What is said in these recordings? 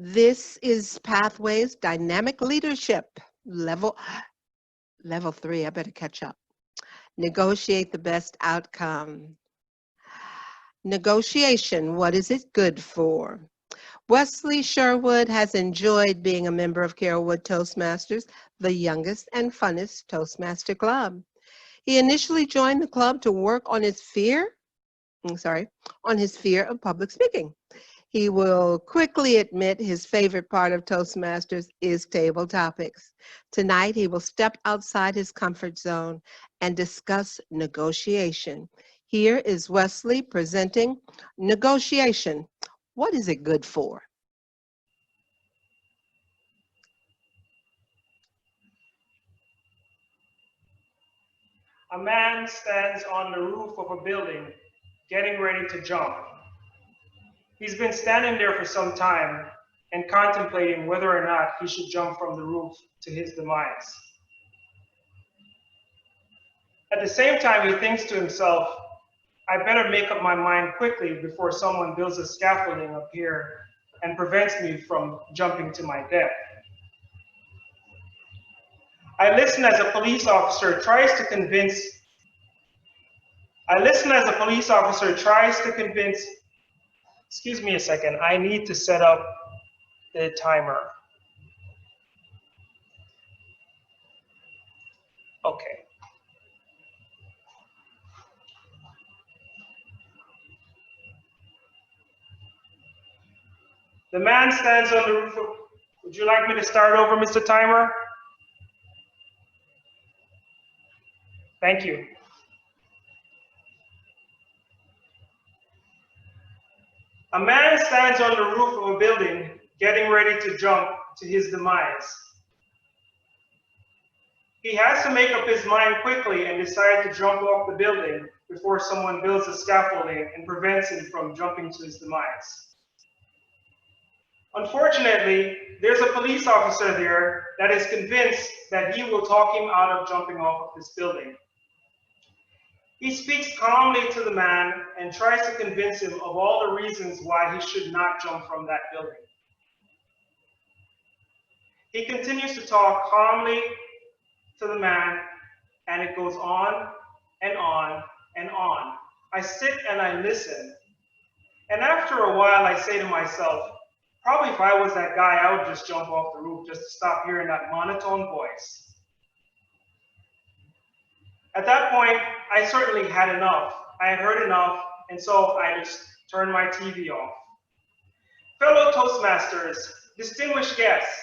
This is Pathways Dynamic Leadership, level 3. I better catch up. Negotiate the best outcome. Negotiation, what is it good for? Wesley Sherwood has enjoyed being a member of Carrollwood Toastmasters, the youngest and funnest Toastmaster club. He initially joined the club to work on his fear of public speaking. He will quickly admit his favorite part of Toastmasters is table topics. Tonight, he will step outside his comfort zone and discuss negotiation. Here is Wesley presenting Negotiation. What is it good for? A man stands on the roof of a building, getting ready to jump. He's been standing there for some time and contemplating whether or not he should jump from the roof to his demise. At the same time, he thinks to himself, I better make up my mind quickly before someone builds a scaffolding up here and prevents me from jumping to my death. I listen as a police officer tries to convince, excuse me a second, I need to set up the timer. Okay. The man stands on the roof of, would you like me to start over, Mr. Timer? Thank you. A man stands on the roof of a building, getting ready to jump to his demise. He has to make up his mind quickly and decide to jump off the building before someone builds a scaffolding and prevents him from jumping to his demise. Unfortunately, there's a police officer there that is convinced that he will talk him out of jumping off of this building. He speaks calmly to the man and tries to convince him of all the reasons why he should not jump from that building. He continues to talk calmly to the man, and it goes on and on and on. I sit and I listen, and after a while I say to myself, probably if I was that guy, I would just jump off the roof just to stop hearing that monotone voice. At that point, I certainly had enough. I had heard enough, and so I just turned my TV off. Fellow Toastmasters, distinguished guests,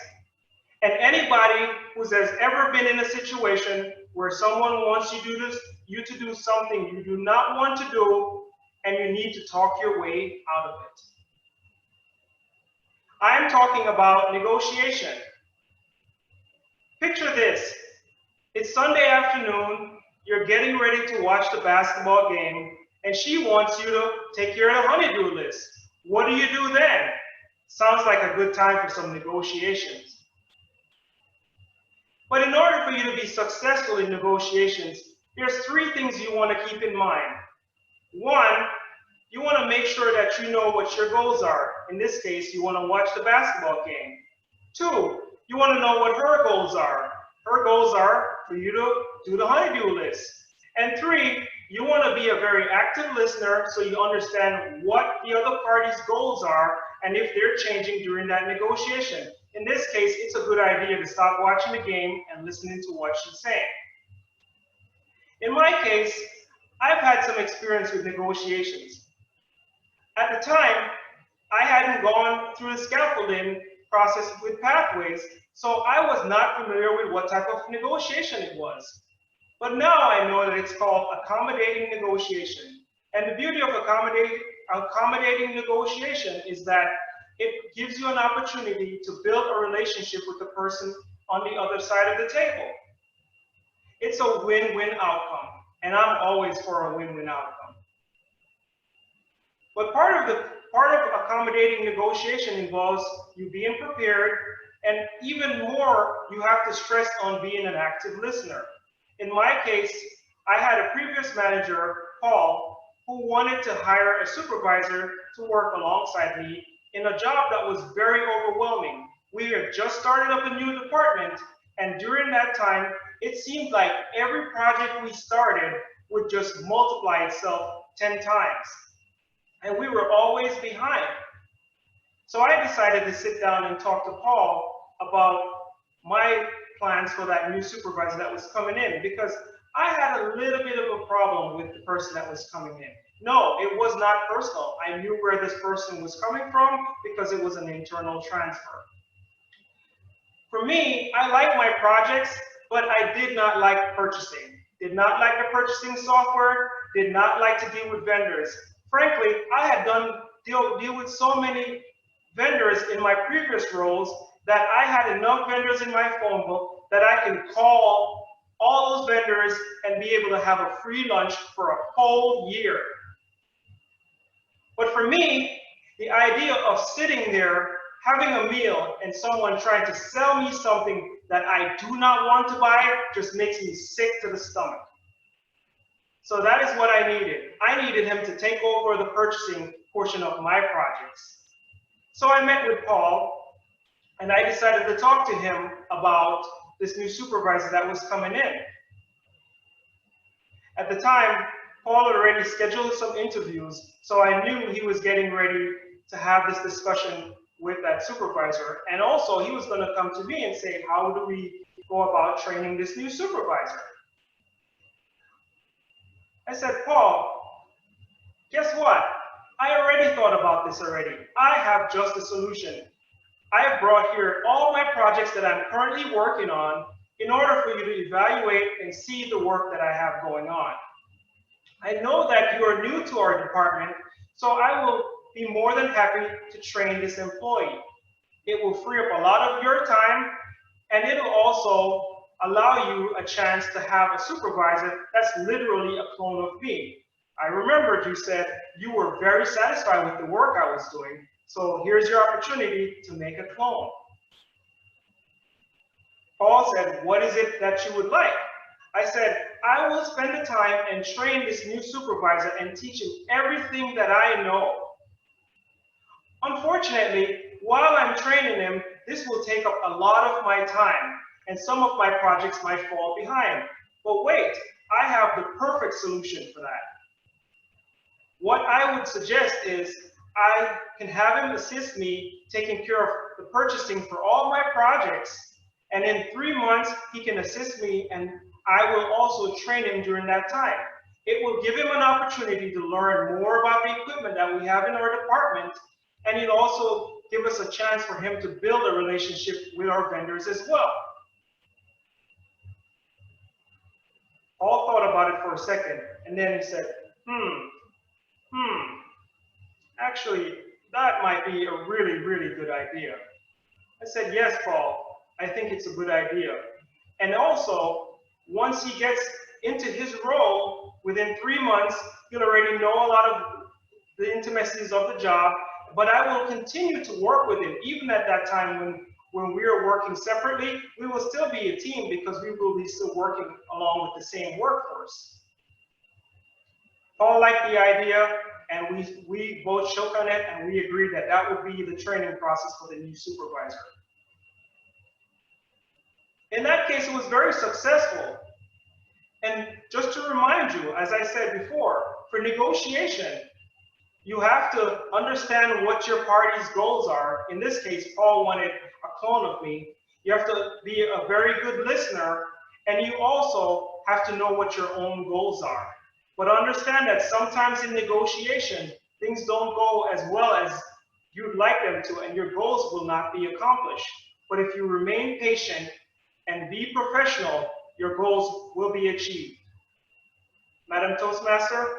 and anybody who has ever been in a situation where someone wants you to do something you do not want to do, and you need to talk your way out of it. I'm talking about negotiation. Picture this. It's Sunday afternoon, you're getting ready to watch the basketball game, and she wants you to take care of the honey-do list. What do you do then? Sounds like a good time for some negotiations. But in order for you to be successful in negotiations, there's 3 things you want to keep in mind. 1, you want to make sure that you know what your goals are. In this case, you want to watch the basketball game. 2, you want to know what her goals are. Her goals are for you to do the honey-do list. And 3, you want to be a very active listener so you understand what the other party's goals are and if they're changing during that negotiation. In this case, it's a good idea to stop watching the game and listening to what she's saying. In my case, I've had some experience with negotiations. At the time, I hadn't gone through the scaffolding process with Pathways, so I was not familiar with what type of negotiation it was. But now I know that it's called accommodating negotiation. And the beauty of accommodating negotiation is that it gives you an opportunity to build a relationship with the person on the other side of the table. It's a win-win outcome, and I'm always for a win-win outcome. But part of accommodating negotiation involves you being prepared, and even more, you have to stress on being an active listener. In my case, I had a previous manager, Paul, who wanted to hire a supervisor to work alongside me in a job that was very overwhelming. We had just started up a new department, and during that time, it seemed like every project we started would just multiply itself 10 times. And we were always behind. So I decided to sit down and talk to Paul about my plans for that new supervisor that was coming in, because I had a little bit of a problem with the person that was coming in. No, it was not personal. I knew where this person was coming from because it was an internal transfer. For me, I like my projects, but I did not like purchasing. Did not like the purchasing software, did not like to deal with vendors. Frankly, I had deal with so many vendors in my previous roles that I had enough vendors in my phone book that I can call all those vendors and be able to have a free lunch for a whole year. But for me, the idea of sitting there, having a meal, and someone trying to sell me something that I do not want to buy just makes me sick to the stomach. So that is what I needed. I needed him to take over the purchasing portion of my projects. So I met with Paul, and I decided to talk to him about this new supervisor that was coming in. At the time, Paul had already scheduled some interviews, so I knew he was getting ready to have this discussion with that supervisor. And also, he was going to come to me and say, how do we go about training this new supervisor? I said, Paul, guess what? I already thought about this already. I have just a solution. I have brought here all my projects that I'm currently working on in order for you to evaluate and see the work that I have going on. I know that you are new to our department, so I will be more than happy to train this employee. It will free up a lot of your time, and it'll also allow you a chance to have a supervisor that's literally a clone of me. I remembered you said you were very satisfied with the work I was doing, so here's your opportunity to make a clone. Paul said, what is it that you would like? I said, I will spend the time and train this new supervisor and teach him everything that I know. Unfortunately, while I'm training him, this will take up a lot of my time, and some of my projects might fall behind. But wait, I have the perfect solution for that. What I would suggest is I can have him assist me taking care of the purchasing for all my projects, and in 3 months, he can assist me, and I will also train him during that time. It will give him an opportunity to learn more about the equipment that we have in our department, and it'll also give us a chance for him to build a relationship with our vendors as well. Paul thought about it for a second, and then he said, actually, that might be a really, really good idea. I said, yes, Paul, I think it's a good idea. And also, once he gets into his role, within 3 months, he'll already know a lot of the intricacies of the job, but I will continue to work with him. Even at that time when we are working separately, we will still be a team because we will be still working along with the same workforce. Paul liked the idea, and we both shook on it, and we agreed that that would be the training process for the new supervisor. In that case, it was very successful. And just to remind you, as I said before, for negotiation, you have to understand what your party's goals are. In this case, Paul wanted a clone of me. You have to be a very good listener, and you also have to know what your own goals are. But understand that sometimes in negotiation, things don't go as well as you'd like them to, and your goals will not be accomplished. But if you remain patient and be professional, your goals will be achieved. Madam Toastmaster,